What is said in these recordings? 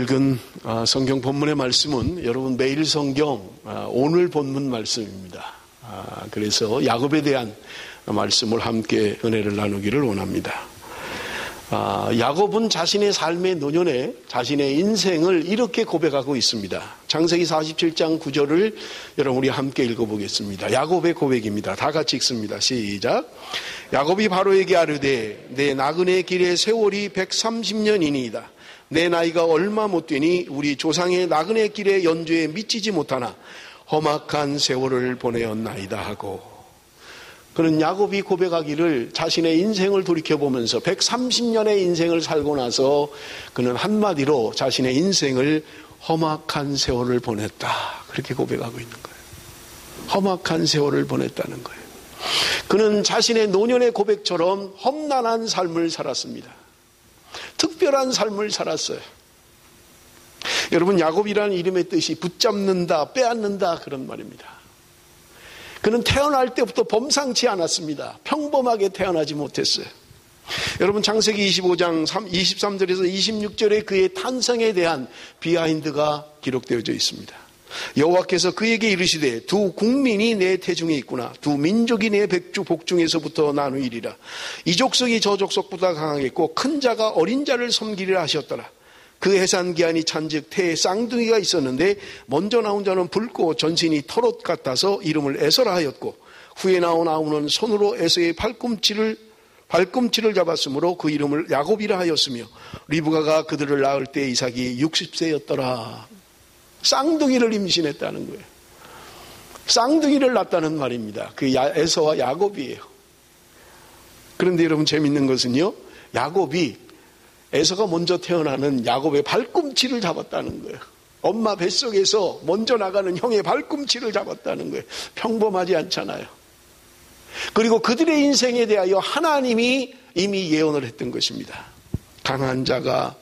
읽은 성경 본문의 말씀은 여러분 매일 성경 오늘 본문 말씀입니다. 그래서 야곱에 대한 말씀을 함께 은혜를 나누기를 원합니다. 야곱은 자신의 삶의 노년에 자신의 인생을 이렇게 고백하고 있습니다. 창세기 47장 9절을 여러분 우리 함께 읽어보겠습니다. 야곱의 고백입니다. 다 같이 읽습니다. 시작. 야곱이 바로에게 아르되 내 나그네 길의 세월이 130년이니이다. 내 나이가 얼마 못되니 우리 조상의 나그네 길의 연주에 미치지 못하나 험악한 세월을 보내었나이다 하고, 그는 야곱이 고백하기를 자신의 인생을 돌이켜보면서 130년의 인생을 살고 나서 그는 한마디로 자신의 인생을 험악한 세월을 보냈다, 그렇게 고백하고 있는 거예요. 험악한 세월을 보냈다는 거예요. 그는 자신의 노년의 고백처럼 험난한 삶을 살았습니다. 특별한 삶을 살았어요. 여러분, 야곱이라는 이름의 뜻이 붙잡는다, 빼앗는다 그런 말입니다. 그는 태어날 때부터 범상치 않았습니다. 평범하게 태어나지 못했어요. 여러분, 창세기 25장 23절에서 26절에 그의 탄생에 대한 비하인드가 기록되어져 있습니다. 여호와께서 그에게 이르시되 두 국민이 내 태중에 있구나. 두 민족이 내 복중에서부터 나누이리라. 이 족속이 저 족속보다 강하겠고 큰 자가 어린 자를 섬기리라 하셨더라. 그 해산기한이 찬즉 태에 쌍둥이가 있었는데 먼저 나온 자는 붉고 전신이 털옷 같아서 이름을 에서라 하였고, 후에 나온 아우는 손으로 에서의 발꿈치를 잡았으므로 그 이름을 야곱이라 하였으며, 리브가가 그들을 낳을 때 이삭이 60세였더라. 쌍둥이를 임신했다는 거예요. 쌍둥이를 낳았다는 말입니다. 그 에서와 야곱이에요. 그런데 여러분, 재밌는 것은요, 야곱이 에서가 먼저 태어나는 야곱의 발꿈치를 잡았다는 거예요. 엄마 뱃속에서 먼저 나가는 형의 발꿈치를 잡았다는 거예요. 평범하지 않잖아요. 그리고 그들의 인생에 대하여 하나님이 이미 예언을 했던 것입니다. 강한 자가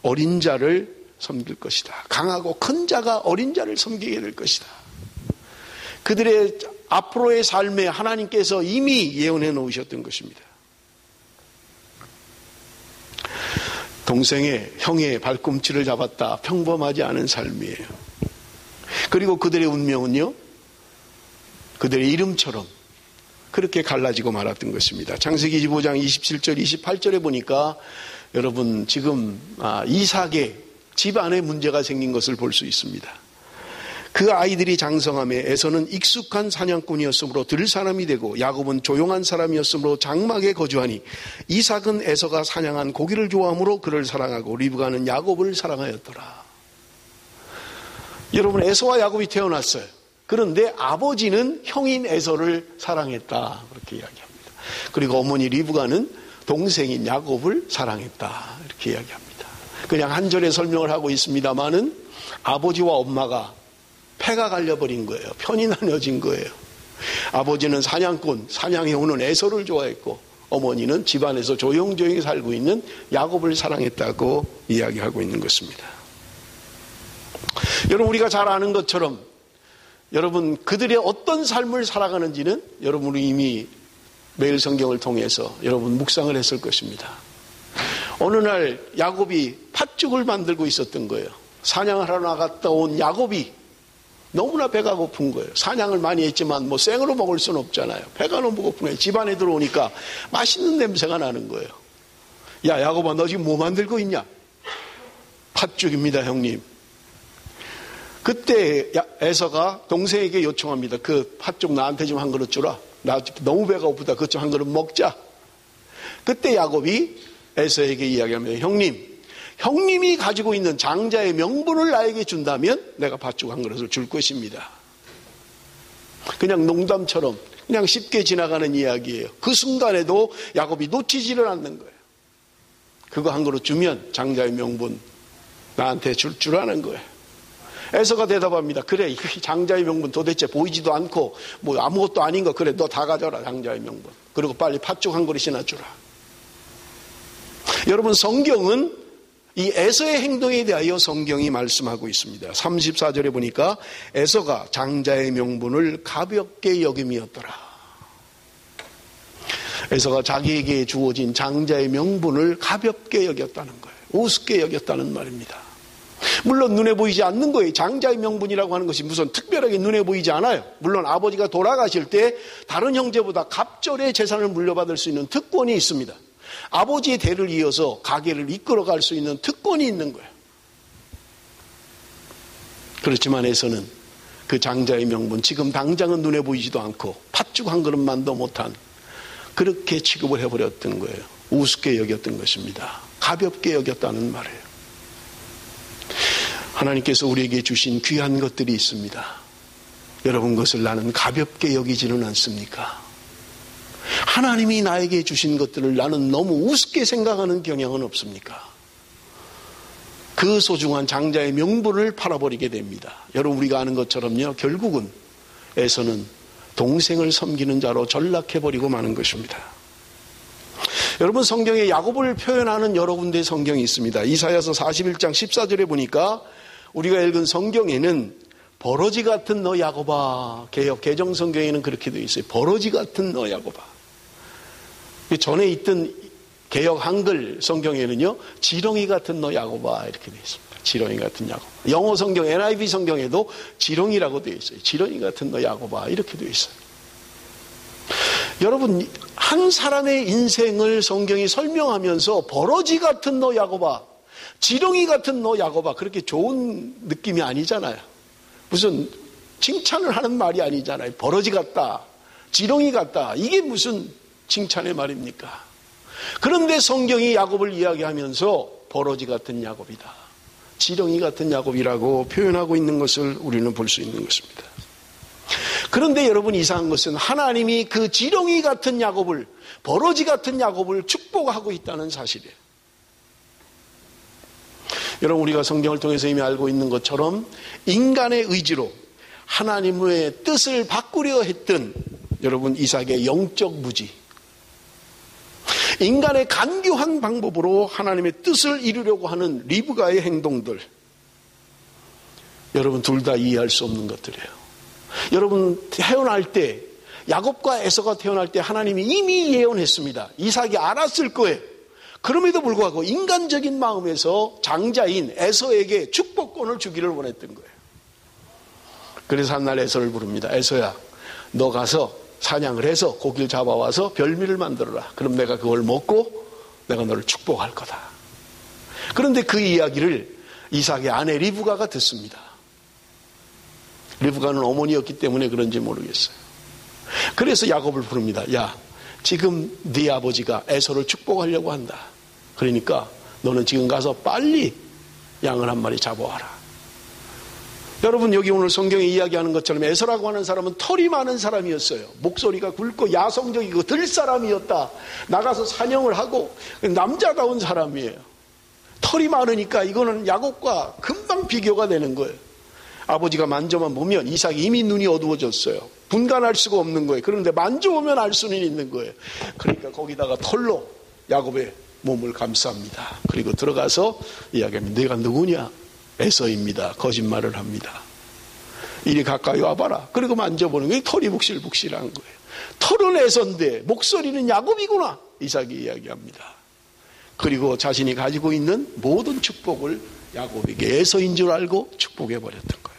어린 자를 섬길 것이다. 강하고 큰 자가 어린 자를 섬기게 될 것이다. 그들의 앞으로의 삶에 하나님께서 이미 예언해 놓으셨던 것입니다. 동생의, 형의 발꿈치를 잡았다. 평범하지 않은 삶이에요. 그리고 그들의 운명은요, 그들의 이름처럼 그렇게 갈라지고 말았던 것입니다. 창세기 25장 27절, 28절에 보니까 여러분 지금 이삭의 집안에 문제가 생긴 것을 볼 수 있습니다. 그 아이들이 장성함에 에서는 익숙한 사냥꾼이었으므로 들 사람이 되고 야곱은 조용한 사람이었으므로 장막에 거주하니, 이삭은 에서가 사냥한 고기를 좋아하므로 그를 사랑하고 리브가는 야곱을 사랑하였더라. 여러분, 에서와 야곱이 태어났어요. 그런데 아버지는 형인 에서를 사랑했다, 그렇게 이야기합니다. 그리고 어머니 리브가는 동생인 야곱을 사랑했다, 이렇게 이야기합니다. 그냥 한 절에 설명을 하고 있습니다만은 아버지와 엄마가 패가 갈려버린 거예요. 편이 나눠진 거예요. 아버지는 사냥꾼, 사냥해오는 에서를 좋아했고, 어머니는 집안에서 조용조용히 살고 있는 야곱을 사랑했다고 이야기하고 있는 것입니다. 여러분, 우리가 잘 아는 것처럼 여러분, 그들의 어떤 삶을 살아가는지는 여러분이 이미 매일 성경을 통해서 여러분 묵상을 했을 것입니다. 어느 날 야곱이 팥죽을 만들고 있었던 거예요. 사냥을 하러 나갔다 온 야곱이 너무나 배가 고픈 거예요. 사냥을 많이 했지만 뭐 생으로 먹을 수는 없잖아요. 배가 너무 고픈 거예요. 집안에 들어오니까 맛있는 냄새가 나는 거예요. 야, 야곱아, 너 지금 뭐 만들고 있냐? 팥죽입니다, 형님. 그때 에서가 동생에게 요청합니다. 그 팥죽 나한테 좀 한 그릇 주라. 나 너무 배가 고프다. 그것 좀 한 그릇 먹자. 그때 야곱이 에서에게 이야기합니다. 형님이 가지고 있는 장자의 명분을 나에게 준다면 내가 팥죽 한 그릇을 줄 것입니다. 그냥 농담처럼 그냥 쉽게 지나가는 이야기예요. 그 순간에도 야곱이 놓치지를 않는 거예요. 그거 한 그릇 주면 장자의 명분 나한테 줄 아는 거예요. 에서가 대답합니다. 그래, 이 장자의 명분 도대체 보이지도 않고 뭐 아무것도 아닌 거, 그래, 너 다 가져라, 장자의 명분. 그리고 빨리 팥죽 한 그릇이나 주라. 여러분, 성경은 이 에서의 행동에 대하여 성경이 말씀하고 있습니다. 34절에 보니까 에서가 장자의 명분을 가볍게 여김이었더라. 에서가 자기에게 주어진 장자의 명분을 가볍게 여겼다는 거예요. 우습게 여겼다는 말입니다. 물론 눈에 보이지 않는 거예요. 장자의 명분이라고 하는 것이 무슨 특별하게 눈에 보이지 않아요. 물론 아버지가 돌아가실 때 다른 형제보다 갑절의 재산을 물려받을 수 있는 특권이 있습니다. 아버지의 대를 이어서 가게를 이끌어갈 수 있는 특권이 있는 거예요. 그렇지만 에서는 그 장자의 명분, 지금 당장은 눈에 보이지도 않고 팥죽 한 그릇만도 못한 그렇게 취급을 해버렸던 거예요. 우습게 여겼던 것입니다. 가볍게 여겼다는 말이에요. 하나님께서 우리에게 주신 귀한 것들이 있습니다. 여러분, 그것을 나는 가볍게 여기지는 않습니까? 하나님이 나에게 주신 것들을 나는 너무 우습게 생각하는 경향은 없습니까? 그 소중한 장자의 명분을 팔아버리게 됩니다. 여러분, 우리가 아는 것처럼요, 결국은 에서는 동생을 섬기는 자로 전락해버리고 마는 것입니다. 여러분, 성경에 야곱을 표현하는 여러 군데의 성경이 있습니다. 이사야서 41장 14절에 보니까 우리가 읽은 성경에는 버러지 같은 너 야곱아, 개정 성경에는 그렇게 되어 있어요. 버러지 같은 너 야곱아. 전에 있던 개역 한글 성경에는요, 지렁이 같은 너 야곱아 이렇게 되어 있습니다. 지렁이 같은 야곱아. 영어 성경 NIV 성경에도 지렁이라고 되어 있어요. 지렁이 같은 너 야곱아 이렇게 되어 있어요. 여러분, 한 사람의 인생을 성경이 설명하면서 버러지 같은 너 야곱아, 지렁이 같은 너 야곱아, 그렇게 좋은 느낌이 아니잖아요. 무슨 칭찬을 하는 말이 아니잖아요. 버러지 같다, 지렁이 같다, 이게 무슨 칭찬의 말입니까? 그런데 성경이 야곱을 이야기하면서 버러지 같은 야곱이다, 지렁이 같은 야곱이라고 표현하고 있는 것을 우리는 볼 수 있는 것입니다. 그런데 여러분, 이상한 것은 하나님이 그 지렁이 같은 야곱을, 버러지 같은 야곱을 축복하고 있다는 사실이에요. 여러분, 우리가 성경을 통해서 이미 알고 있는 것처럼 인간의 의지로 하나님의 뜻을 바꾸려 했던 여러분 이삭의 영적 무지, 인간의 간교한 방법으로 하나님의 뜻을 이루려고 하는 리브가의 행동들, 여러분 둘 다 이해할 수 없는 것들이에요. 여러분, 태어날 때, 야곱과 에서가 태어날 때 하나님이 이미 예언했습니다. 이삭이 알았을 거예요. 그럼에도 불구하고 인간적인 마음에서 장자인 에서에게 축복권을 주기를 원했던 거예요. 그래서 한날 에서를 부릅니다. 에서야, 너 가서 사냥을 해서 고기를 잡아와서 별미를 만들어라. 그럼 내가 그걸 먹고 내가 너를 축복할 거다. 그런데 그 이야기를 이삭의 아내 리브가가 듣습니다. 리브가는 어머니였기 때문에 그런지 모르겠어요. 그래서 야곱을 부릅니다. 야, 지금 네 아버지가 에서를 축복하려고 한다. 그러니까 너는 지금 가서 빨리 양을 한 마리 잡아와라. 여러분, 여기 오늘 성경에 이야기하는 것처럼 에서라고 하는 사람은 털이 많은 사람이었어요. 목소리가 굵고 야성적이고 들 사람이었다. 나가서 사냥을 하고 남자다운 사람이에요. 털이 많으니까 이거는 야곱과 금방 비교가 되는 거예요. 아버지가 만져만 보면 이삭이 이미 눈이 어두워졌어요. 분간할 수가 없는 거예요. 그런데 만져보면 알 수는 있는 거예요. 그러니까 거기다가 털로 야곱의 몸을 감쌉니다. 그리고 들어가서 이야기합니다. 내가 누구냐? 에서입니다. 거짓말을 합니다. 이리 가까이 와봐라. 그리고 만져보는 게 털이 북실북실한 거예요. 털은 에서인데 목소리는 야곱이구나, 이삭이 이야기합니다. 그리고 자신이 가지고 있는 모든 축복을 야곱에게 에서인 줄 알고 축복해버렸던 거예요.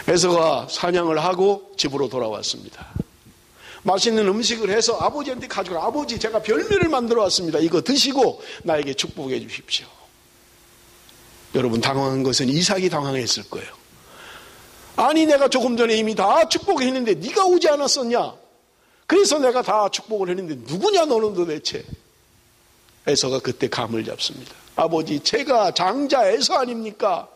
에서가 사냥을 하고 집으로 돌아왔습니다. 맛있는 음식을 해서 아버지한테 가져가. 아버지, 제가 별미를 만들어 왔습니다. 이거 드시고 나에게 축복해 주십시오. 여러분, 당황한 것은 이삭이 당황했을 거예요. 아니, 내가 조금 전에 이미 다 축복했는데 네가 오지 않았었냐? 그래서 내가 다 축복을 했는데 누구냐 너는 도대체? 에서가 그때 감을 잡습니다. 아버지, 제가 장자 에서 아닙니까?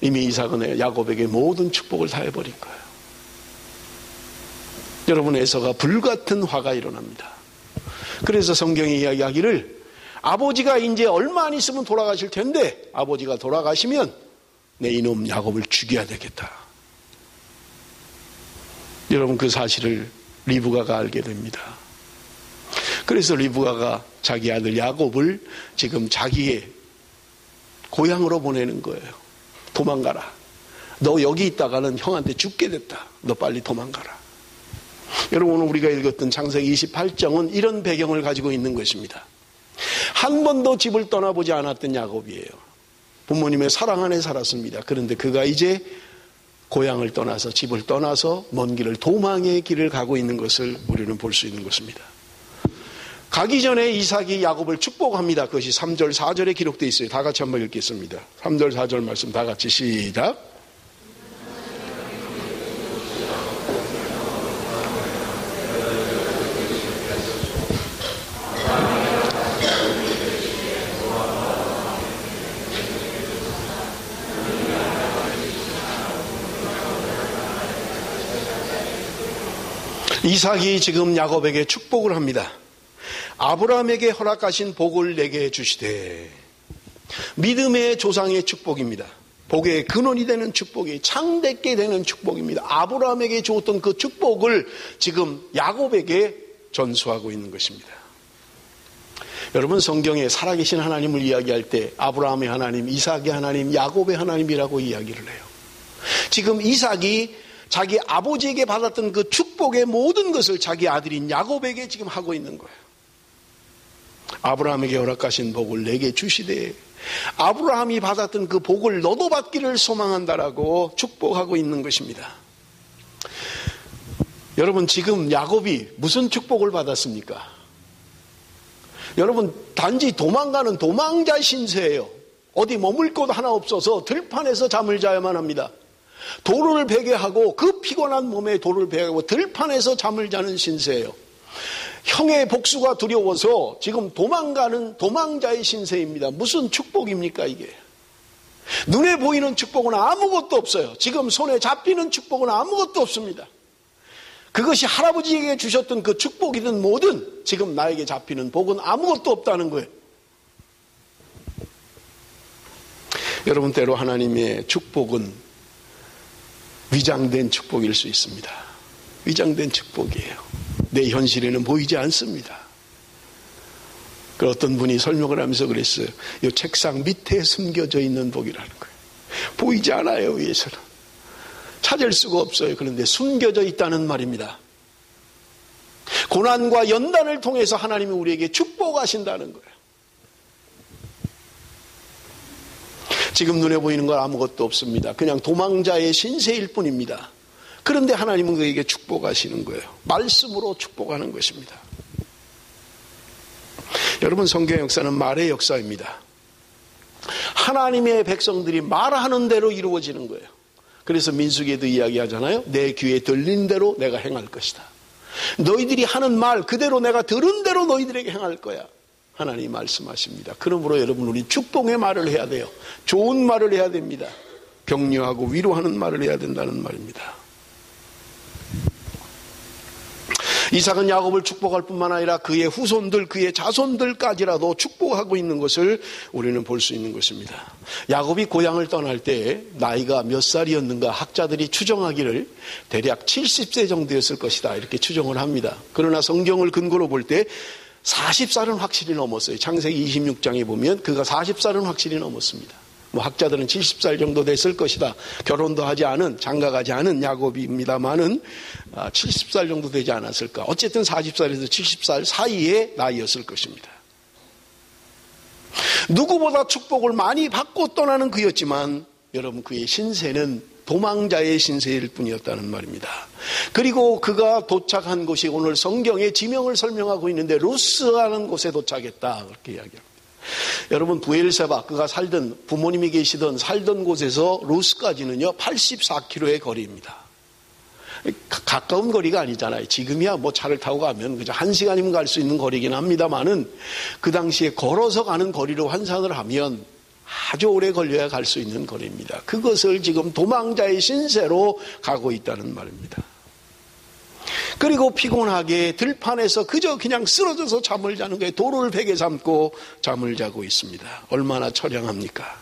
이미 이삭은 야곱에게 모든 축복을 다 해버린 거예요. 여러분, 에서가 불같은 화가 일어납니다. 그래서 성경이 이야기하기를 아버지가 이제 얼마 안 있으면 돌아가실 텐데 아버지가 돌아가시면 내 이놈 야곱을 죽여야 되겠다. 여러분, 그 사실을 리브가가 알게 됩니다. 그래서 리브가가 자기 아들 야곱을 지금 자기의 고향으로 보내는 거예요. 도망가라. 너 여기 있다가는 형한테 죽게 됐다. 너 빨리 도망가라. 여러분, 오늘 우리가 읽었던 창세기 28장은 이런 배경을 가지고 있는 것입니다. 한 번도 집을 떠나보지 않았던 야곱이에요. 부모님의 사랑 안에 살았습니다. 그런데 그가 이제 고향을 떠나서 집을 떠나서 먼 길을 도망의 길을 가고 있는 것을 우리는 볼 수 있는 것입니다. 가기 전에 이삭이 야곱을 축복합니다. 그것이 3절 4절에 기록되어 있어요. 다 같이 한번 읽겠습니다. 3절 4절 말씀 다 같이 시작. 이삭이 지금 야곱에게 축복을 합니다. 아브라함에게 허락하신 복을 내게 주시되, 믿음의 조상의 축복입니다. 복의 근원이 되는 축복이 창대케 되는 축복입니다. 아브라함에게 주었던 그 축복을 지금 야곱에게 전수하고 있는 것입니다. 여러분, 성경에 살아계신 하나님을 이야기할 때 아브라함의 하나님, 이삭의 하나님, 야곱의 하나님이라고 이야기를 해요. 지금 이삭이 자기 아버지에게 받았던 그 축복의 모든 것을 자기 아들인 야곱에게 지금 하고 있는 거예요. 아브라함에게 허락하신 복을 내게 주시되, 아브라함이 받았던 그 복을 너도 받기를 소망한다라고 축복하고 있는 것입니다. 여러분, 지금 야곱이 무슨 축복을 받았습니까? 여러분, 단지 도망가는 도망자 신세예요. 어디 머물 곳 하나 없어서 들판에서 잠을 자야만 합니다. 돌을 베게 하고, 그 피곤한 몸에 돌을 베게 하고 들판에서 잠을 자는 신세예요. 형의 복수가 두려워서 지금 도망가는 도망자의 신세입니다. 무슨 축복입니까 이게? 눈에 보이는 축복은 아무것도 없어요. 지금 손에 잡히는 축복은 아무것도 없습니다. 그것이 할아버지에게 주셨던 그 축복이든 뭐든 지금 나에게 잡히는 복은 아무것도 없다는 거예요. 여러분, 때로 하나님의 축복은 위장된 축복일 수 있습니다. 위장된 축복이에요. 내 현실에는 보이지 않습니다. 그 어떤 분이 설명을 하면서 그랬어요. 이 책상 밑에 숨겨져 있는 복이라는 거예요. 보이지 않아요, 위에서는. 찾을 수가 없어요. 그런데 숨겨져 있다는 말입니다. 고난과 연단을 통해서 하나님이 우리에게 축복하신다는 거예요. 지금 눈에 보이는 건 아무것도 없습니다. 그냥 도망자의 신세일 뿐입니다. 그런데 하나님은 그에게 축복하시는 거예요. 말씀으로 축복하는 것입니다. 여러분, 성경 역사는 말의 역사입니다. 하나님의 백성들이 말하는 대로 이루어지는 거예요. 그래서 민수기에도 이야기하잖아요. 내 귀에 들린 대로 내가 행할 것이다. 너희들이 하는 말 그대로 내가 들은 대로 너희들에게 행할 거야. 하나님이 말씀하십니다. 그러므로 여러분, 우리 축복의 말을 해야 돼요. 좋은 말을 해야 됩니다. 격려하고 위로하는 말을 해야 된다는 말입니다. 이삭은 야곱을 축복할 뿐만 아니라 그의 후손들, 그의 자손들까지라도 축복하고 있는 것을 우리는 볼 수 있는 것입니다. 야곱이 고향을 떠날 때 나이가 몇 살이었는가 학자들이 추정하기를 대략 70세 정도였을 것이다, 이렇게 추정을 합니다. 그러나 성경을 근거로 볼 때 40살은 확실히 넘었어요. 창세기 26장에 보면 그가 40살은 확실히 넘었습니다. 학자들은 70살 정도 됐을 것이다. 결혼도 하지 않은, 장가가지 않은 야곱입니다만은 70살 정도 되지 않았을까. 어쨌든 40살에서 70살 사이의 나이였을 것입니다. 누구보다 축복을 많이 받고 떠나는 그였지만 여러분, 그의 신세는 도망자의 신세일 뿐이었다는 말입니다. 그리고 그가 도착한 곳이 오늘 성경의 지명을 설명하고 있는데 루스라는 곳에 도착했다, 그렇게 이야기합니다. 여러분, 부엘세바, 그가 살던, 부모님이 계시던 살던 곳에서 루스까지는요 84km의 거리입니다. 가까운 거리가 아니잖아요. 지금이야 뭐 차를 타고 가면 그저 1시간이면 갈 수 있는 거리긴 합니다만은 그 당시에 걸어서 가는 거리로 환산을 하면 아주 오래 걸려야 갈 수 있는 거리입니다. 그것을 지금 도망자의 신세로 가고 있다는 말입니다. 그리고 피곤하게 들판에서 그냥 쓰러져서 잠을 자는 거예요. 돌을 베개 삼고 잠을 자고 있습니다. 얼마나 처량합니까?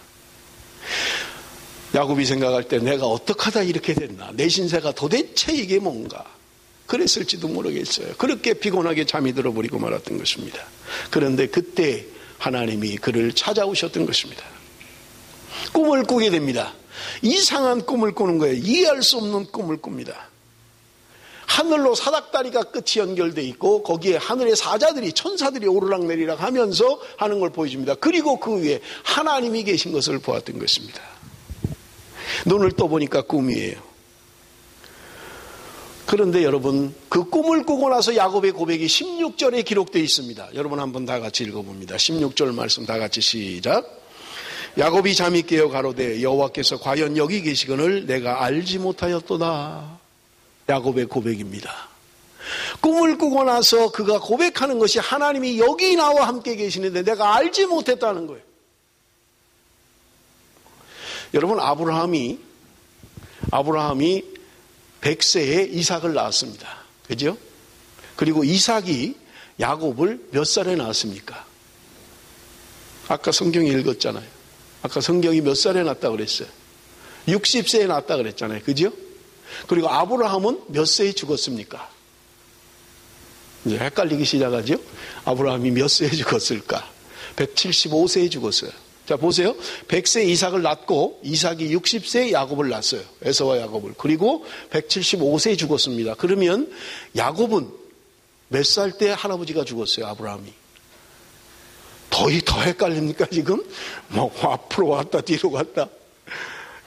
야곱이 생각할 때 내가 어떻게 하다 이렇게 됐나? 내 신세가 도대체 이게 뭔가? 그랬을지도 모르겠어요. 그렇게 피곤하게 잠이 들어버리고 말았던 것입니다. 그런데 그때 하나님이 그를 찾아오셨던 것입니다. 꿈을 꾸게 됩니다. 이상한 꿈을 꾸는 거예요. 이해할 수 없는 꿈을 꿉니다. 하늘로 사닥다리가 끝이 연결되어 있고 거기에 하늘의 사자들이 천사들이 오르락내리락 하면서 하는 걸 보여줍니다. 그리고 그 위에 하나님이 계신 것을 보았던 것입니다. 눈을 떠보니까 꿈이에요. 그런데 여러분, 그 꿈을 꾸고 나서 야곱의 고백이 16절에 기록되어 있습니다. 여러분 한번 다 같이 읽어봅니다. 16절 말씀 다 같이 시작. 야곱이 잠이 깨어 가로되 여호와께서 과연 여기 계시거늘 내가 알지 못하였도다. 야곱의 고백입니다. 꿈을 꾸고 나서 그가 고백하는 것이 하나님이 여기 나와 함께 계시는데 내가 알지 못했다는 거예요. 여러분, 아브라함이 100세에 이삭을 낳았습니다. 그죠? 그리고 이삭이 야곱을 몇 살에 낳았습니까? 아까 성경에 읽었잖아요. 아까 성경이 몇 살에 낳았다고 그랬어요? 60세에 낳았다고 그랬잖아요. 그죠? 그리고 아브라함은 몇 세에 죽었습니까? 이제 헷갈리기 시작하죠? 아브라함이 몇 세에 죽었을까? 175세에 죽었어요. 자, 보세요. 100세 이삭을 낳고 이삭이 60세에 야곱을 낳았어요. 에서와 야곱을. 그리고 175세에 죽었습니다. 그러면 야곱은 몇 살 때 할아버지가 죽었어요? 아브라함이. 더 헷갈립니까 지금? 뭐 앞으로 왔다 뒤로 갔다.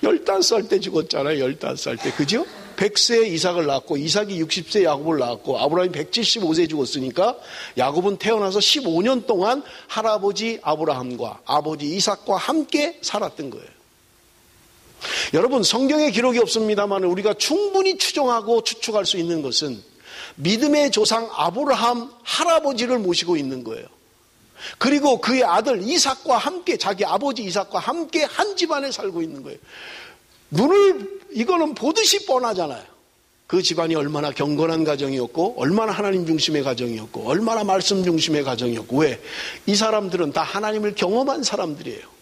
15살 때 죽었잖아요. 15살 때. 그죠? 100세에 이삭을 낳았고 이삭이 60세에 야곱을 낳았고 아브라함이 175세에 죽었으니까 야곱은 태어나서 15년 동안 할아버지 아브라함과 아버지 이삭과 함께 살았던 거예요. 여러분, 성경에 기록이 없습니다만 우리가 충분히 추정하고 추측할 수 있는 것은 믿음의 조상 아브라함 할아버지를 모시고 있는 거예요. 그리고 그의 아들 이삭과 함께, 자기 아버지 이삭과 함께 한 집안에 살고 있는 거예요. 이거는 보듯이 뻔하잖아요. 그 집안이 얼마나 경건한 가정이었고, 얼마나 하나님 중심의 가정이었고, 얼마나 말씀 중심의 가정이었고. 왜? 이 사람들은 다 하나님을 경험한 사람들이에요.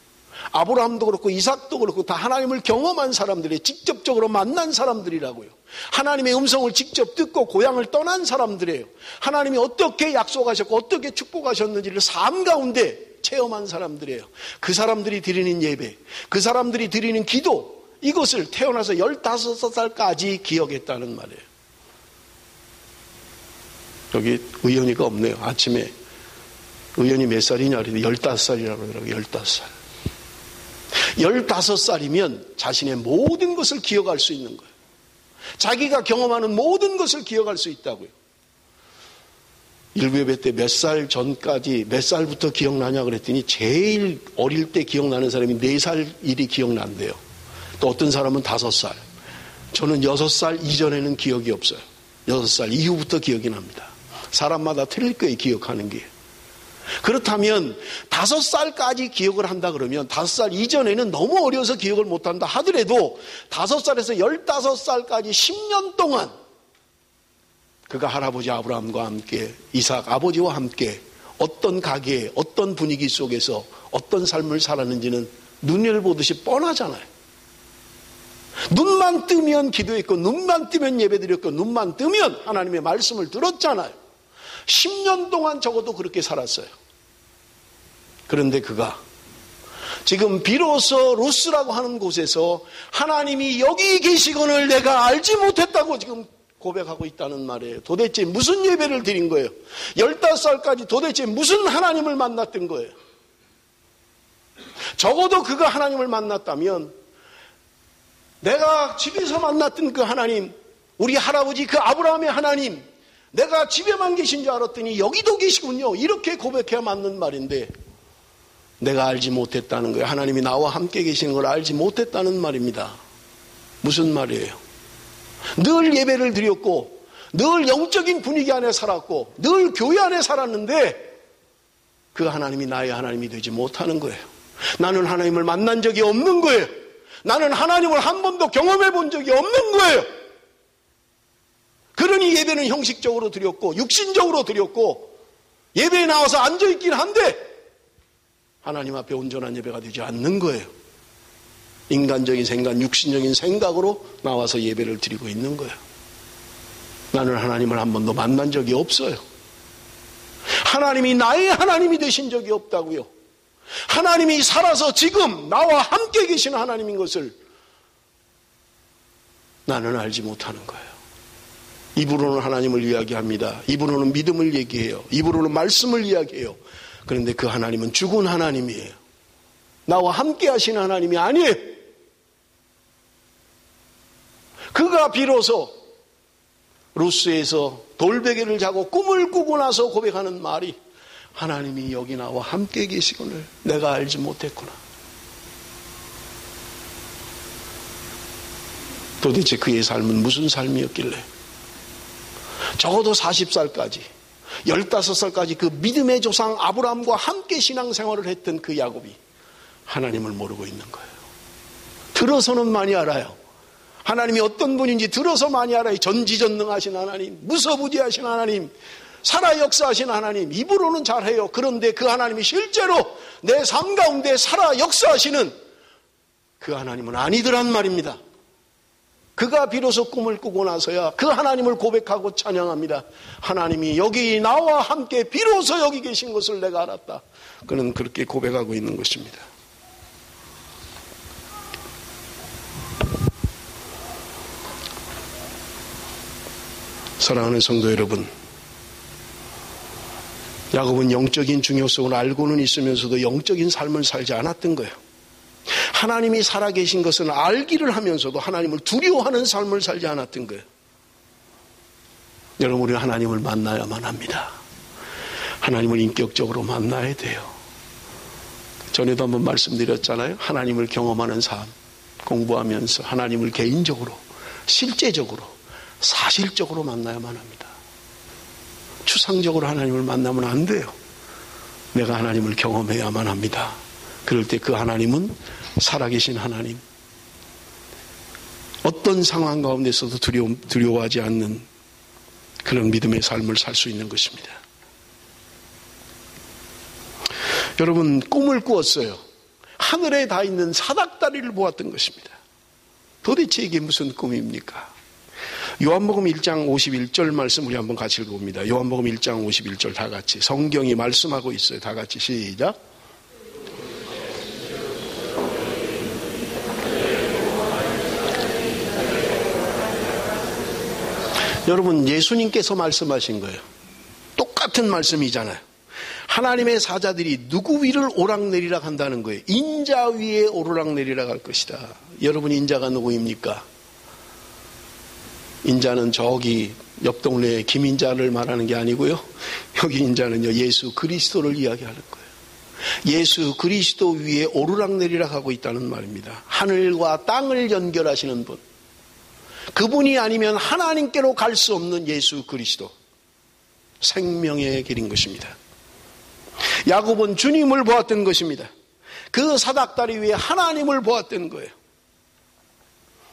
아브라함도 그렇고 이삭도 그렇고 다 하나님을 경험한 사람들이에요. 직접적으로 만난 사람들이라고요. 하나님의 음성을 직접 듣고 고향을 떠난 사람들이에요. 하나님이 어떻게 약속하셨고 어떻게 축복하셨는지를 삶 가운데 체험한 사람들이에요. 그 사람들이 드리는 예배, 그 사람들이 드리는 기도, 이것을 태어나서 15살까지 기억했다는 말이에요. 여기 의연이가 없네요. 아침에 의연이 몇 살이냐 그랬더니 15살이라고 그러더라고요. 15살. 15살이면 자신의 모든 것을 기억할 수 있는 거예요. 자기가 경험하는 모든 것을 기억할 수 있다고요. 일부예배 때 몇 살 전까지 몇 살부터 기억나냐 그랬더니 제일 어릴 때 기억나는 사람이 4살 일이 기억난대요. 또 어떤 사람은 5살. 저는 6살 이전에는 기억이 없어요. 6살 이후부터 기억이 납니다. 사람마다 틀릴 거예요, 기억하는 게. 그렇다면 5살까지 기억을 한다 그러면 5살 이전에는 너무 어려서 기억을 못한다 하더라도 5살에서 15살까지 10년 동안 그가 할아버지 아브라함과 함께 이삭 아버지와 함께 어떤 가게에 어떤 분위기 속에서 어떤 삶을 살았는지는 눈을 보듯이 뻔하잖아요. 눈만 뜨면 기도했고 눈만 뜨면 예배드렸고 눈만 뜨면 하나님의 말씀을 들었잖아요. 10년 동안 적어도 그렇게 살았어요. 그런데 그가 지금 비로소 루스라고 하는 곳에서 하나님이 여기 계시거늘 내가 알지 못했다고 지금 고백하고 있다는 말이에요. 도대체 무슨 예배를 드린 거예요? 15살까지 도대체 무슨 하나님을 만났던 거예요? 적어도 그가 하나님을 만났다면 내가 집에서 만났던 그 하나님, 우리 할아버지 그 아브라함의 하나님, 내가 집에만 계신 줄 알았더니 여기도 계시군요. 이렇게 고백해야 맞는 말인데 내가 알지 못했다는 거예요. 하나님이 나와 함께 계시는 걸 알지 못했다는 말입니다. 무슨 말이에요? 늘 예배를 드렸고 늘 영적인 분위기 안에 살았고 늘 교회 안에 살았는데 그 하나님이 나의 하나님이 되지 못하는 거예요. 나는 하나님을 만난 적이 없는 거예요. 나는 하나님을 한 번도 경험해 본 적이 없는 거예요. 그러니 예배는 형식적으로 드렸고 육신적으로 드렸고 예배에 나와서 앉아있긴 한데 하나님 앞에 온전한 예배가 되지 않는 거예요. 인간적인 생각, 육신적인 생각으로 나와서 예배를 드리고 있는 거예요. 나는 하나님을 한 번도 만난 적이 없어요. 하나님이 나의 하나님이 되신 적이 없다고요. 하나님이 살아서 지금 나와 함께 계시는 하나님인 것을 나는 알지 못하는 거예요. 입으로는 하나님을 이야기합니다. 입으로는 믿음을 얘기해요. 입으로는 말씀을 이야기해요. 그런데 그 하나님은 죽은 하나님이에요. 나와 함께 하시는 하나님이 아니에요. 그가 비로소 루스에서 돌베개를 자고 꿈을 꾸고 나서 고백하는 말이 하나님이 여기 나와 함께 계시거늘 내가 알지 못했구나. 도대체 그의 삶은 무슨 삶이었길래 적어도 40살까지 15살까지 그 믿음의 조상 아브라함과 함께 신앙생활을 했던 그 야곱이 하나님을 모르고 있는 거예요. 들어서는 많이 알아요. 하나님이 어떤 분인지 들어서 많이 알아요. 전지전능하신 하나님, 무서부지하신 하나님, 살아 역사하신 하나님, 입으로는 잘해요. 그런데 그 하나님이 실제로 내 삶 가운데 살아 역사하시는 그 하나님은 아니더란 말입니다. 그가 비로소 꿈을 꾸고 나서야 그 하나님을 고백하고 찬양합니다. 하나님이 여기 나와 함께 비로소 여기 계신 것을 내가 알았다. 그는 그렇게 고백하고 있는 것입니다. 사랑하는 성도 여러분, 야곱은 영적인 중요성을 알고는 있으면서도 영적인 삶을 살지 않았던 거예요. 하나님이 살아계신 것은 알기를 하면서도 하나님을 두려워하는 삶을 살지 않았던 거예요. 여러분, 우리는 하나님을 만나야만 합니다. 하나님을 인격적으로 만나야 돼요. 전에도 한번 말씀드렸잖아요. 하나님을 경험하는 삶, 공부하면서 하나님을 개인적으로, 실제적으로, 사실적으로 만나야만 합니다. 추상적으로 하나님을 만나면 안 돼요. 내가 하나님을 경험해야만 합니다. 그럴 때 그 하나님은 살아계신 하나님, 어떤 상황 가운데서도 두려워하지 않는 그런 믿음의 삶을 살 수 있는 것입니다. 여러분, 꿈을 꾸었어요. 하늘에 다 있는 사닥다리를 보았던 것입니다. 도대체 이게 무슨 꿈입니까? 요한복음 1장 51절 말씀 우리 한번 같이 읽어봅니다. 요한복음 1장 51절 다 같이 성경이 말씀하고 있어요. 다 같이 시작. 여러분, 예수님께서 말씀하신 거예요. 똑같은 말씀이잖아요. 하나님의 사자들이 누구 위를 오락내리락 한다는 거예요. 인자 위에 오르락내리락 할 것이다. 여러분, 인자가 누구입니까? 인자는 저기 옆 동네의 김인자를 말하는 게 아니고요. 여기 인자는요, 예수 그리스도를 이야기하는 거예요. 예수 그리스도 위에 오르락내리락 하고 있다는 말입니다. 하늘과 땅을 연결하시는 분. 그분이 아니면 하나님께로 갈 수 없는 예수 그리스도. 생명의 길인 것입니다. 야곱은 주님을 보았던 것입니다. 그 사닥다리 위에 하나님을 보았던 거예요.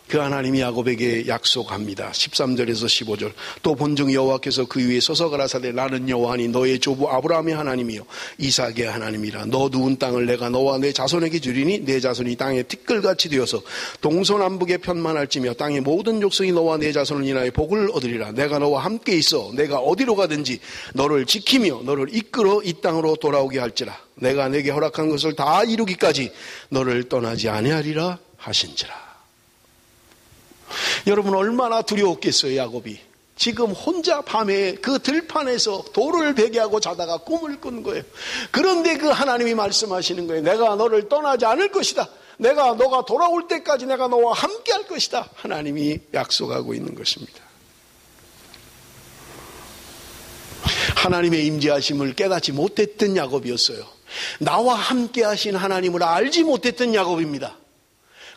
그 하나님이 야곱에게 약속합니다. 13절에서 15절. 또 본즉 여호와께서 그 위에 서서 가라사대 나는 여호와니 너의 조부 아브라함의 하나님이요 이삭의 하나님이라. 너 누운 땅을 내가 너와 내 자손에게 주리니 내 자손이 땅의 티끌같이 되어서 동서남북에 편만할지며 땅의 모든 족속이 너와 내 자손을 인하여 복을 얻으리라. 내가 너와 함께 있어 내가 어디로 가든지 너를 지키며 너를 이끌어 이 땅으로 돌아오게 할지라. 내가 내게 허락한 것을 다 이루기까지 너를 떠나지 아니하리라 하신지라. 여러분, 얼마나 두려웠겠어요. 야곱이 지금 혼자 밤에 그 들판에서 돌을 베개하고 자다가 꿈을 꾼 거예요. 그런데 그 하나님이 말씀하시는 거예요. 내가 너를 떠나지 않을 것이다. 너가 돌아올 때까지 내가 너와 함께 할 것이다. 하나님이 약속하고 있는 것입니다. 하나님의 임재하심을 깨닫지 못했던 야곱이었어요. 나와 함께 하신 하나님을 알지 못했던 야곱입니다.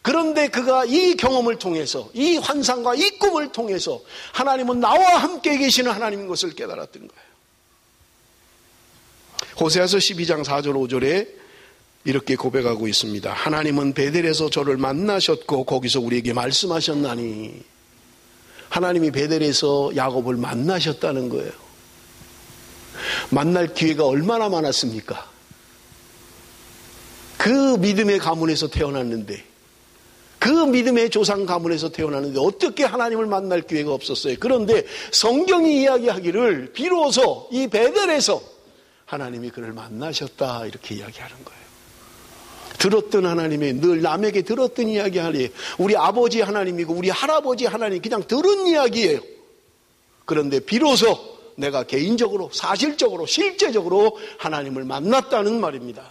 그런데 그가 이 경험을 통해서, 이 환상과 이 꿈을 통해서 하나님은 나와 함께 계시는 하나님인 것을 깨달았던 거예요. 호세아서 12장 4절 5절에 이렇게 고백하고 있습니다. 하나님은 베델에서 저를 만나셨고 거기서 우리에게 말씀하셨나니. 하나님이 베델에서 야곱을 만나셨다는 거예요. 만날 기회가 얼마나 많았습니까? 그 믿음의 가문에서 태어났는데, 그 믿음의 조상 가문에서 태어났는데 어떻게 하나님을 만날 기회가 없었어요. 그런데 성경이 이야기하기를 비로소 이 베델에서 하나님이 그를 만나셨다 이렇게 이야기하는 거예요. 들었던 하나님이 늘 남에게 들었던 이야기 아니에요. 우리 아버지 하나님이고 우리 할아버지 하나님 그냥 들은 이야기예요. 그런데 비로소 내가 개인적으로, 사실적으로, 실제적으로 하나님을 만났다는 말입니다.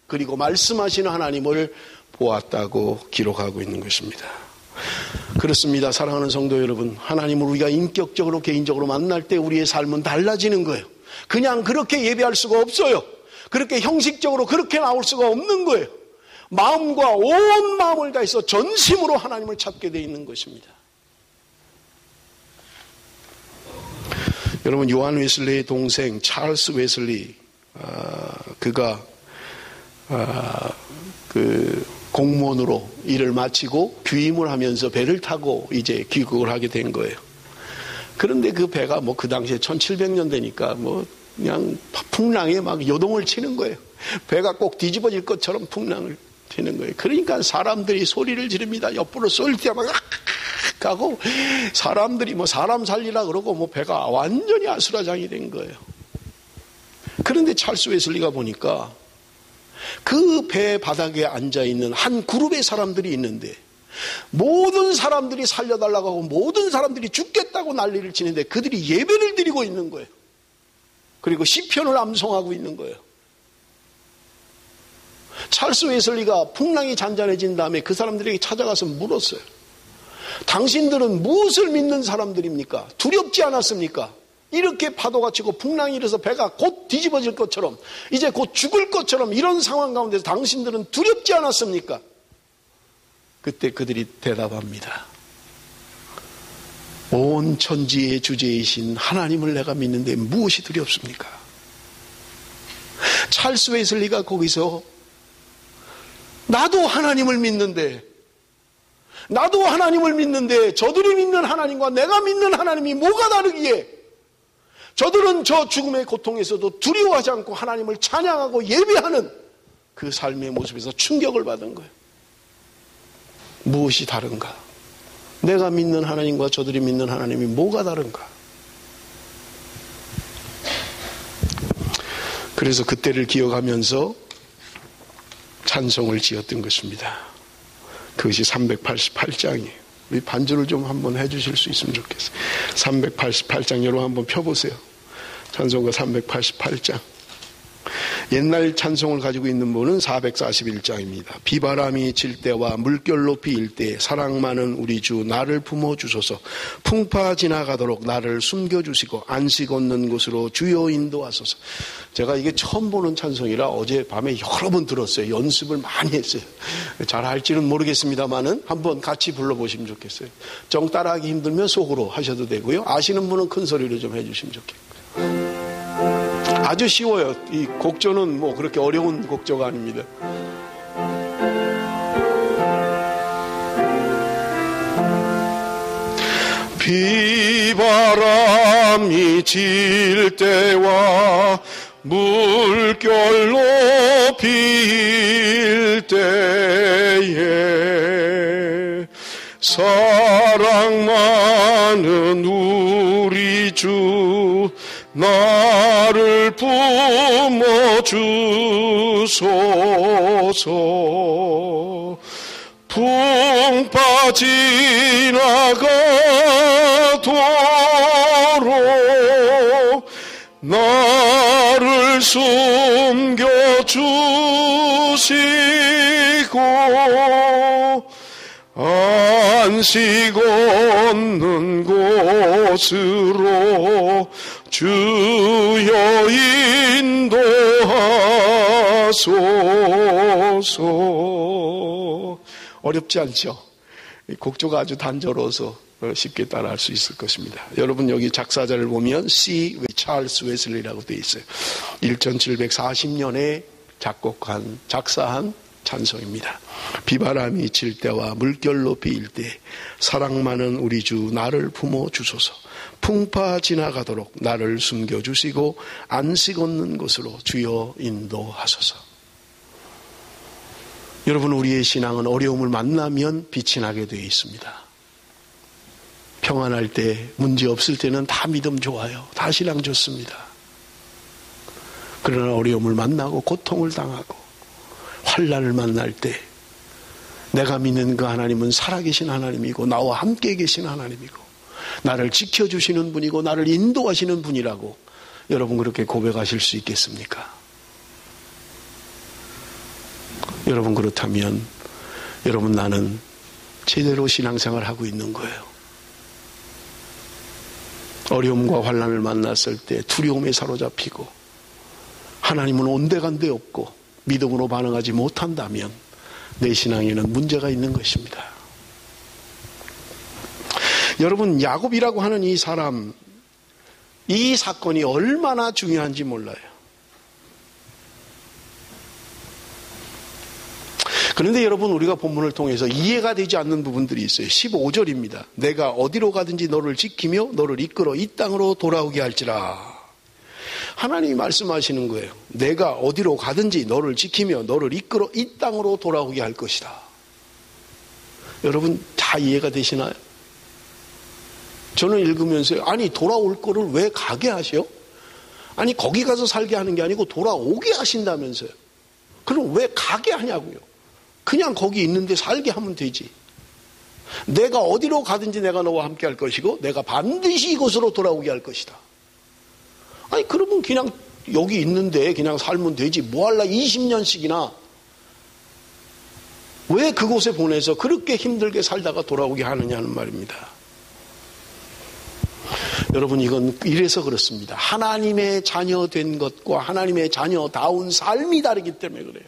그리고 말씀하시는 하나님을 보았다고 기록하고 있는 것입니다. 그렇습니다. 사랑하는 성도 여러분, 하나님을 우리가 인격적으로, 개인적으로 만날 때 우리의 삶은 달라지는 거예요. 그냥 그렇게 예배할 수가 없어요. 그렇게 형식적으로 그렇게 나올 수가 없는 거예요. 마음과 온 마음을 다해서 전심으로 하나님을 찾게 되어 있는 것입니다. 여러분, 요한 웨슬리의 동생 찰스 웨슬리, 그가 공무원으로 일을 마치고 귀임을 하면서 배를 타고 이제 귀국을 하게 된 거예요. 그런데 그 배가 그 당시에 1700년대니까 그냥 풍랑에 막 요동을 치는 거예요. 배가 꼭 뒤집어질 것처럼 풍랑을 치는 거예요. 그러니까 사람들이 소리를 지릅니다. 옆으로 쏠 때 막 가고, 사람들이 사람 살리라 그러고 배가 완전히 아수라장이 된 거예요. 그런데 찰스 웨슬리가 보니까 그 배 바닥에 앉아있는 한 그룹의 사람들이 있는데, 모든 사람들이 살려달라고 하고 모든 사람들이 죽겠다고 난리를 치는데 그들이 예배를 드리고 있는 거예요. 그리고 시편을 암송하고 있는 거예요. 찰스 웨슬리가 풍랑이 잔잔해진 다음에 그 사람들에게 찾아가서 물었어요. 당신들은 무엇을 믿는 사람들입니까? 두렵지 않았습니까? 이렇게 파도가 치고 풍랑이 일어서 배가 곧 뒤집어질 것처럼, 이제 곧 죽을 것처럼 이런 상황 가운데서 당신들은 두렵지 않았습니까? 그때 그들이 대답합니다. 온 천지의 주제이신 하나님을 내가 믿는데 무엇이 두렵습니까? 찰스 웨슬리가 거기서 나도 하나님을 믿는데 저들이 믿는 하나님과 내가 믿는 하나님이 뭐가 다르기에 저들은 저 죽음의 고통에서도 두려워하지 않고 하나님을 찬양하고 예배하는 그 삶의 모습에서 충격을 받은 거예요. 무엇이 다른가? 내가 믿는 하나님과 저들이 믿는 하나님이 뭐가 다른가? 그래서 그때를 기억하면서 찬송을 지었던 것입니다. 그것이 388장이에요. 우리 반주를 좀 한번 해주실 수 있으면 좋겠어요. 388장 여러분 한번 펴보세요. 찬송가 388장. 옛날 찬송을 가지고 있는 분은 441장입니다. 비바람이 칠 때와 물결 높이 일 때 사랑 많은 우리 주 나를 품어주소서. 풍파 지나가도록 나를 숨겨주시고 안식 얻는 곳으로 주여 인도하소서. 제가 이게 처음 보는 찬송이라 어제 밤에 여러 번 들었어요. 연습을 많이 했어요. 잘 할지는 모르겠습니다만은 한번 같이 불러보시면 좋겠어요. 정 따라하기 힘들면 속으로 하셔도 되고요. 아시는 분은 큰 소리로 좀 해주시면 좋겠고요. 아주 쉬워요. 이 곡조는 그렇게 어려운 곡조가 아닙니다. 비바람이 칠 때와 물결 높이 일 때에 사랑 많은 우리 주 나를 품어주소서. 풍파 지나가도록 나를 숨겨주시고 안식 얻는 곳으로 주여 인도하소서. 어렵지 않죠? 곡조가 아주 단조로워서 쉽게 따라할 수 있을 것입니다. 여러분 여기 작사자를 보면 C. 찰스 웨슬리라고 되어 있어요. 1740년에 작사한 찬송입니다. 비바람이 칠 때와 물결 높이 일 때 사랑 많은 우리 주 나를 품어주소서. 풍파 지나가도록 나를 숨겨주시고 안식 얻는 곳으로 주여 인도하소서. 여러분 우리의 신앙은 어려움을 만나면 빛이 나게 되어 있습니다. 평안할 때, 문제 없을 때는 다 믿음 좋아요. 다 신앙 좋습니다. 그러나 어려움을 만나고 고통을 당하고 환난을 만날 때 내가 믿는 그 하나님은 살아계신 하나님이고 나와 함께 계신 하나님이고 나를 지켜주시는 분이고 나를 인도하시는 분이라고 여러분 그렇게 고백하실 수 있겠습니까? 여러분 그렇다면 여러분 나는 제대로 신앙생활을 하고 있는 거예요. 어려움과 환난을 만났을 때 두려움에 사로잡히고 하나님은 온데간데 없고 믿음으로 반응하지 못한다면 내 신앙에는 문제가 있는 것입니다. 여러분 야곱이라고 하는 이 사람, 이 사건이 얼마나 중요한지 몰라요. 그런데 여러분 우리가 본문을 통해서 이해가 되지 않는 부분들이 있어요. 15절입니다. 내가 어디로 가든지 너를 지키며 너를 이끌어 이 땅으로 돌아오게 할지라. 하나님이 말씀하시는 거예요. 내가 어디로 가든지 너를 지키며 너를 이끌어 이 땅으로 돌아오게 할 것이다. 여러분 다 이해가 되시나요? 저는 읽으면서 아니 돌아올 거를 왜 가게 하셔? 아니 거기 가서 살게 하는 게 아니고 돌아오게 하신다면서요. 그럼 왜 가게 하냐고요. 그냥 거기 있는데 살게 하면 되지. 내가 어디로 가든지 내가 너와 함께 할 것이고 내가 반드시 이곳으로 돌아오게 할 것이다. 아니 그러면 그냥 여기 있는데 그냥 살면 되지. 뭐 할라 20년씩이나 왜 그곳에 보내서 그렇게 힘들게 살다가 돌아오게 하느냐는 말입니다. 여러분 이건 이래서 그렇습니다. 하나님의 자녀 된 것과 하나님의 자녀다운 삶이 다르기 때문에 그래요.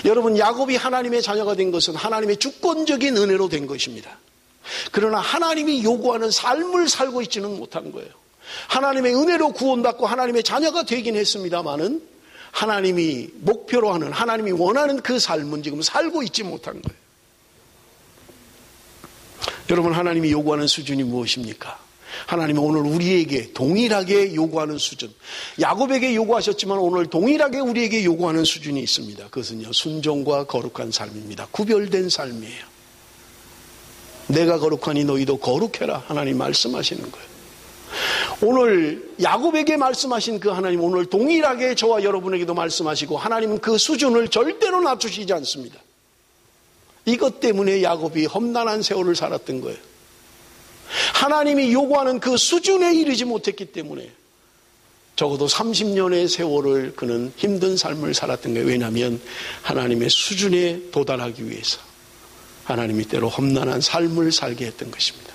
여러분 야곱이 하나님의 자녀가 된 것은 하나님의 주권적인 은혜로 된 것입니다. 그러나 하나님이 요구하는 삶을 살고 있지는 못한 거예요. 하나님의 은혜로 구원받고 하나님의 자녀가 되긴 했습니다마는 하나님이 목표로 하는 하나님이 원하는 그 삶은 지금 살고 있지 못한 거예요. 여러분 하나님이 요구하는 수준이 무엇입니까? 하나님은 오늘 우리에게 동일하게 요구하는 수준, 야곱에게 요구하셨지만 오늘 동일하게 우리에게 요구하는 수준이 있습니다. 그것은요 순종과 거룩한 삶입니다. 구별된 삶이에요. 내가 거룩하니 너희도 거룩해라 하나님 말씀하시는 거예요. 오늘 야곱에게 말씀하신 그 하나님 오늘 동일하게 저와 여러분에게도 말씀하시고 하나님은 그 수준을 절대로 낮추시지 않습니다. 이것 때문에 야곱이 험난한 세월을 살았던 거예요. 하나님이 요구하는 그 수준에 이르지 못했기 때문에 적어도 30년의 세월을 그는 힘든 삶을 살았던 거예요. 왜냐하면 하나님의 수준에 도달하기 위해서 하나님이 때로 험난한 삶을 살게 했던 것입니다.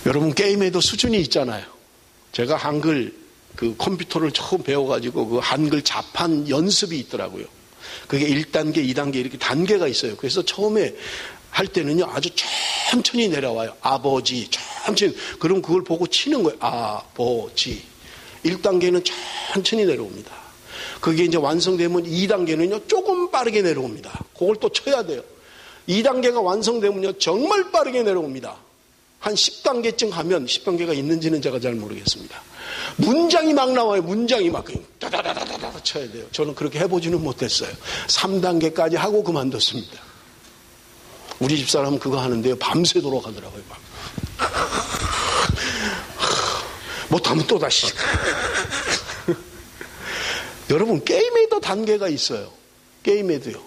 여러분 게임에도 수준이 있잖아요. 제가 한글 그 컴퓨터를 처음 배워가지고 그 한글 자판 연습이 있더라고요. 그게 1단계, 2단계 이렇게 단계가 있어요. 그래서 처음에 할 때는요 아주 천천히 내려와요. 아버지 천천히. 그럼 그걸 보고 치는 거예요. 아버지. 1단계는 천천히 내려옵니다. 그게 이제 완성되면 2단계는요 조금 빠르게 내려옵니다. 그걸 또 쳐야 돼요. 2단계가 완성되면요 정말 빠르게 내려옵니다. 한 10단계쯤 하면 10단계가 있는지는 제가 잘 모르겠습니다. 문장이 막 나와요. 문장이 막 다다다다다 쳐야 돼요. 저는 그렇게 해보지는 못했어요. 3단계까지 하고 그만뒀습니다. 우리 집사람은 그거 하는데요. 밤새도록 하더라고요. 못하면 또다시. 여러분 게임에도 단계가 있어요. 게임에도요.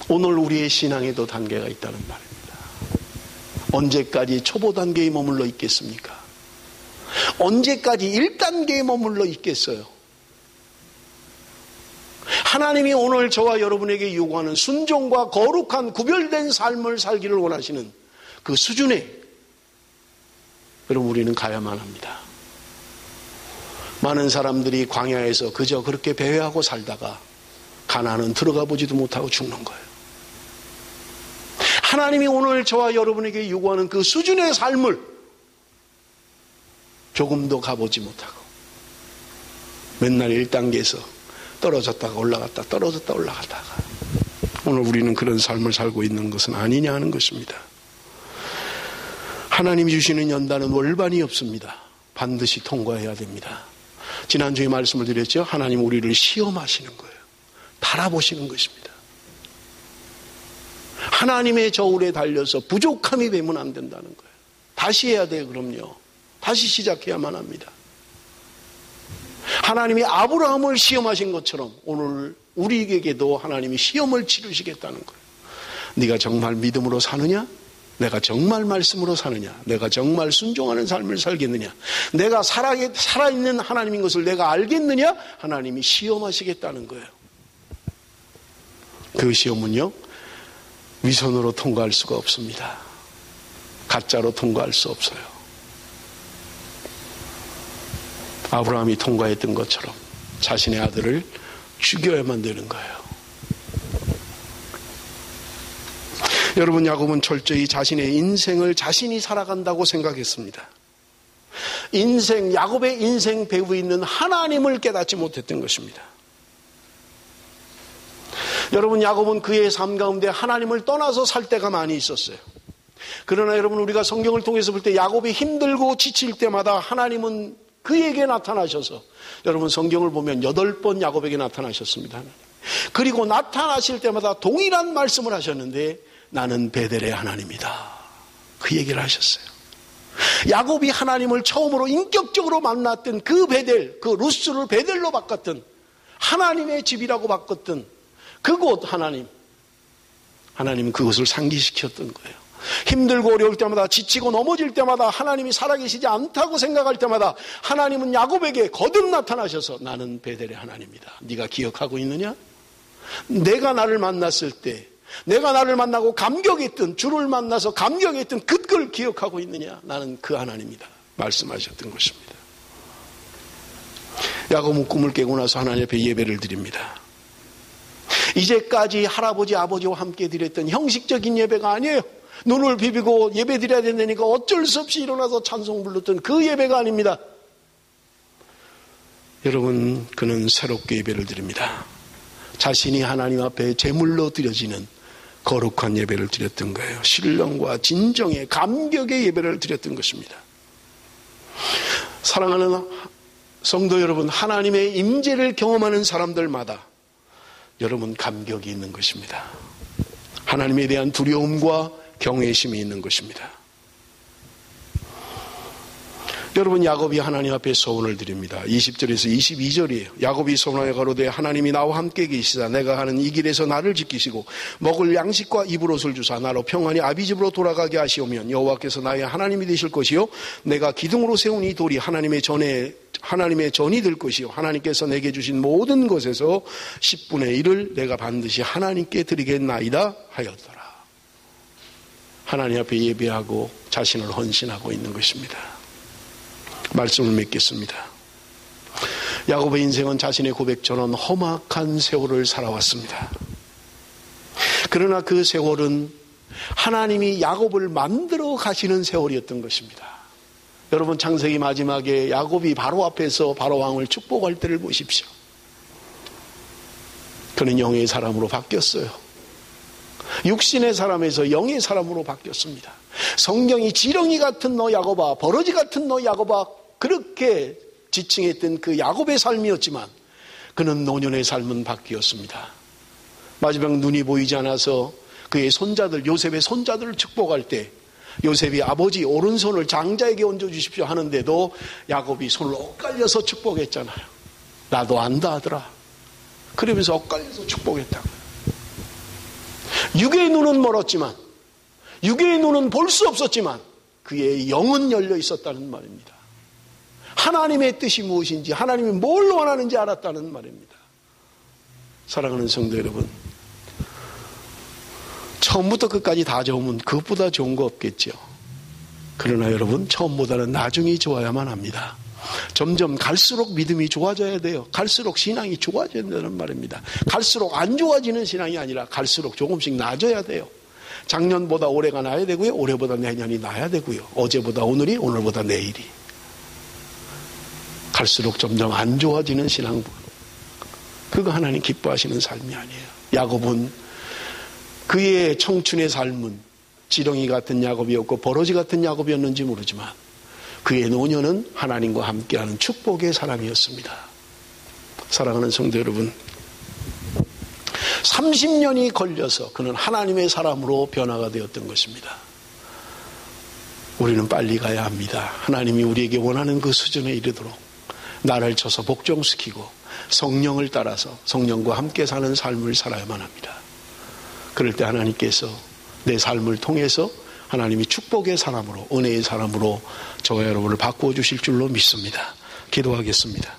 오늘 우리의 신앙에도 단계가 있다는 말입니다. 언제까지 초보 단계에 머물러 있겠습니까? 언제까지 1단계에 머물러 있겠어요? 하나님이 오늘 저와 여러분에게 요구하는 순종과 거룩한 구별된 삶을 살기를 원하시는 그 수준에 여러분 우리는 가야만 합니다. 많은 사람들이 광야에서 그저 그렇게 배회하고 살다가 가나안은 들어가 보지도 못하고 죽는 거예요. 하나님이 오늘 저와 여러분에게 요구하는 그 수준의 삶을 조금도 가보지 못하고 맨날 1단계에서 떨어졌다가 올라갔다 떨어졌다 올라갔다가 오늘 우리는 그런 삶을 살고 있는 것은 아니냐 하는 것입니다. 하나님이 주시는 연단은 월반이 없습니다. 반드시 통과해야 됩니다. 지난주에 말씀을 드렸죠. 하나님 우리를 시험하시는 거예요. 달아보시는 것입니다. 하나님의 저울에 달려서 부족함이 되면 안 된다는 거예요. 다시 해야 돼요. 그럼요. 다시 시작해야만 합니다. 하나님이 아브라함을 시험하신 것처럼 오늘 우리에게도 하나님이 시험을 치르시겠다는 거예요. 네가 정말 믿음으로 사느냐? 내가 정말 말씀으로 사느냐? 내가 정말 순종하는 삶을 살겠느냐? 내가 살아있는 하나님인 것을 내가 알겠느냐? 하나님이 시험하시겠다는 거예요. 그 시험은요, 위선으로 통과할 수가 없습니다. 가짜로 통과할 수 없어요. 아브라함이 통과했던 것처럼 자신의 아들을 죽여야만 되는 거예요. 여러분, 야곱은 철저히 자신의 인생을 자신이 살아간다고 생각했습니다. 야곱의 인생 배후에 있는 하나님을 깨닫지 못했던 것입니다. 여러분, 야곱은 그의 삶 가운데 하나님을 떠나서 살 때가 많이 있었어요. 그러나 여러분, 우리가 성경을 통해서 볼 때 야곱이 힘들고 지칠 때마다 하나님은 그에게 나타나셔서, 여러분 성경을 보면 8번 야곱에게 나타나셨습니다. 그리고 나타나실 때마다 동일한 말씀을 하셨는데, 나는 베델의 하나님이다, 그 얘기를 하셨어요. 야곱이 하나님을 처음으로 인격적으로 만났던 그 베델, 그 루스를 베델로 바꿨던, 하나님의 집이라고 바꿨던 그곳 하나님은 그것을 상기시켰던 거예요. 힘들고 어려울 때마다, 지치고 넘어질 때마다, 하나님이 살아계시지 않다고 생각할 때마다 하나님은 야곱에게 거듭 나타나셔서 나는 베델의 하나님이다, 네가 기억하고 있느냐? 내가 나를 만났을 때, 내가 나를 만나고 감격했던, 주를 만나서 감격했던 그걸 기억하고 있느냐? 나는 그 하나님이다 말씀하셨던 것입니다. 야곱은 꿈을 깨고 나서 하나님 앞에 예배를 드립니다. 이제까지 할아버지 아버지와 함께 드렸던 형식적인 예배가 아니에요. 눈을 비비고 예배 드려야 된다니까 어쩔 수 없이 일어나서 찬송 불렀던 그 예배가 아닙니다. 여러분, 그는 새롭게 예배를 드립니다. 자신이 하나님 앞에 제물로 드려지는 거룩한 예배를 드렸던 거예요. 신령과 진정의 감격의 예배를 드렸던 것입니다. 사랑하는 성도 여러분, 하나님의 임재를 경험하는 사람들마다 여러분 감격이 있는 것입니다. 하나님에 대한 두려움과 경외심이 있는 것입니다. 여러분, 야곱이 하나님 앞에 소원을 드립니다. 20절에서 22절이에요. 야곱이 소원하여 가로되 하나님이 나와 함께 계시사 내가 가는 이 길에서 나를 지키시고 먹을 양식과 입을 옷을 주사 나로 평안히 아비 집으로 돌아가게 하시오면 여호와께서 나의 하나님이 되실 것이요 내가 기둥으로 세운 이 돌이 하나님의 전이 될 것이요 하나님께서 내게 주신 모든 것에서 10분의 1을 내가 반드시 하나님께 드리겠나이다 하였더라. 하나님 앞에 예배하고 자신을 헌신하고 있는 것입니다. 말씀을 맺겠습니다. 야곱의 인생은 자신의 고백처럼 험악한 세월을 살아왔습니다. 그러나 그 세월은 하나님이 야곱을 만들어 가시는 세월이었던 것입니다. 여러분, 창세기 마지막에 야곱이 바로 앞에서 바로 왕을 축복할 때를 보십시오. 그는 영의 사람으로 바뀌었어요. 육신의 사람에서 영의 사람으로 바뀌었습니다. 성경이 지렁이 같은 너 야곱아, 버러지 같은 너 야곱아, 그렇게 지칭했던 그 야곱의 삶이었지만 그는 노년의 삶은 바뀌었습니다. 마지막 눈이 보이지 않아서 그의 손자들, 요셉의 손자들을 축복할 때 요셉이 아버지 오른손을 장자에게 얹어주십시오 하는데도 야곱이 손을 엇갈려서 축복했잖아요. 나도 안다 하더라. 그러면서 엇갈려서 축복했다고. 육의 눈은 멀었지만, 육의 눈은 볼 수 없었지만 그의 영은 열려 있었다는 말입니다. 하나님의 뜻이 무엇인지, 하나님이 뭘 원하는지 알았다는 말입니다. 사랑하는 성도 여러분, 처음부터 끝까지 다 좋으면 그것보다 좋은 거 없겠죠. 그러나 여러분, 처음보다는 나중이 좋아야만 합니다. 점점 갈수록 믿음이 좋아져야 돼요. 갈수록 신앙이 좋아져야 된다는 말입니다. 갈수록 안 좋아지는 신앙이 아니라 갈수록 조금씩 나아져야 돼요. 작년보다 올해가 나아야 되고요, 올해보다 내년이 나아야 되고요, 어제보다 오늘이, 오늘보다 내일이. 갈수록 점점 안 좋아지는 신앙, 그거 하나님 기뻐하시는 삶이 아니에요. 야곱은 그의 청춘의 삶은 지렁이 같은 야곱이었고 버러지 같은 야곱이었는지 모르지만 그의 노년은 하나님과 함께하는 축복의 사람이었습니다. 사랑하는 성도 여러분, 30년이 걸려서 그는 하나님의 사람으로 변화가 되었던 것입니다. 우리는 빨리 가야 합니다. 하나님이 우리에게 원하는 그 수준에 이르도록 나를 쳐서 복종시키고 성령을 따라서 성령과 함께 사는 삶을 살아야만 합니다. 그럴 때 하나님께서 내 삶을 통해서 하나님이 축복의 사람으로, 은혜의 사람으로 저와 여러분을 바꾸어 주실 줄로 믿습니다. 기도하겠습니다.